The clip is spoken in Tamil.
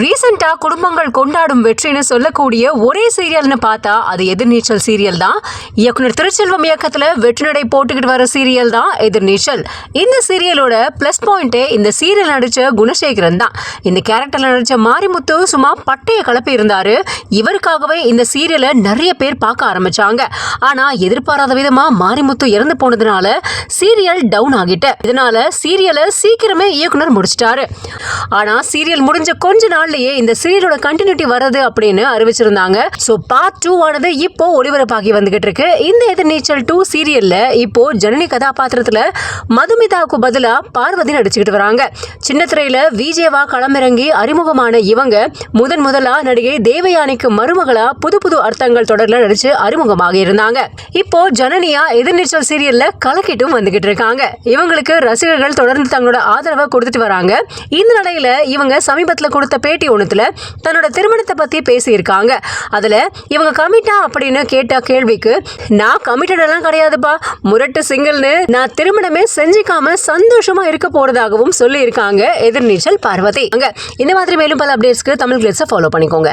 ரீசெண்டா குடும்பங்கள் கொண்டாடும் வெற்றின்னு சொல்லக்கூடிய ஒரே சீரியல்னு பார்த்தா அது எதிர்நீச்சல் சீரியல் தான். இயக்குனர் திருச்செல்வம் இயக்கத்துல வெற்றி நடை போட்டுக்கிட்டு வர சீரியல் தான் எதிர்நீச்சல். இந்த சீரியலோட பிளஸ் பாயிண்டே இந்த சீரியல் நடிச்ச குணசேகரன் தான். இந்த கேரக்டர்ல நடிச்ச மாரிமுத்து சும்மா பட்டைய கலப்பி இருந்தாரு. இவருக்காகவே இந்த சீரியலை நிறைய பேர் பார்க்க ஆரம்பிச்சாங்க. ஆனா எதிர்பாராத விதமா மாரிமுத்து இறந்து போனதுனால சீரியல் டவுன் ஆகிட்டு, இதனால சீரியலை சீக்கிரமே இயக்குனர் முடிச்சிட்டாரு. ஆனா சீரியல் முடிஞ்ச கொஞ்ச நாள்லயே இந்த சீரியலோட கண்டினியூட்டி வருது அப்படின்னு அறிவிச்சிருந்தாங்க. சோ பார்ட் 2 ஆனது இப்போ ஒளிபரப்பாகி வந்துகிட்டு இருக்கு. இந்த எதிர்நீச்சல் 2 சீரியல்ல இப்போ ஜனனி கதாபாத்திரத்துல மதுமிதாவுக்கு பதிலா பார்வதி நடிச்சுக்கிட்டு வராங்க. சின்ன திரையில விஜேவா களமிறங்கி அறிமுகமான இவங்க முதலா நடிகை தேவயானிக்கு மருமகளா புது புது அர்த்தங்கள் தொடர்ல நடிச்சு அறிமுகமாக இருந்தாங்க. இப்போ ஜனனியா எதிர்நீச்சல் சீரியல்ல கலக்கிட்டும் வந்துகிட்டு இருக்காங்க. இவங்களுக்கு ரசிகர்கள் தொடர்ந்து தங்களோட ஆதரவை கொடுத்துட்டு வராங்க. இந்த நிலையில இவங்க சமீபத்துல கொடுத்த பேட்டி ஒண்ணுத்துல தன்னோட திருமணத்தை பத்தி பேசியிருக்காங்க. அதுல இவங்க கமிட்டா அப்படின்னு கேட்ட கேள்விக்கு, நான் கமிட்டட் எல்லாம் கிடையாதுப்பா, முரட்டு சிங்கிள்னு நான் திருமணமே செஞ்சுக்காம சந்தோஷமா இருக்க போறதாகவும் சொல்லி இருக்காங்க எதிர்நீச்சல் பார்வதி. இந்த மாதிரி மேலும் பல அப்டேட்ஸ்க்கு தமிழ் கிளிட்ஸை ஃபாலோ பண்ணிக்கோங்க.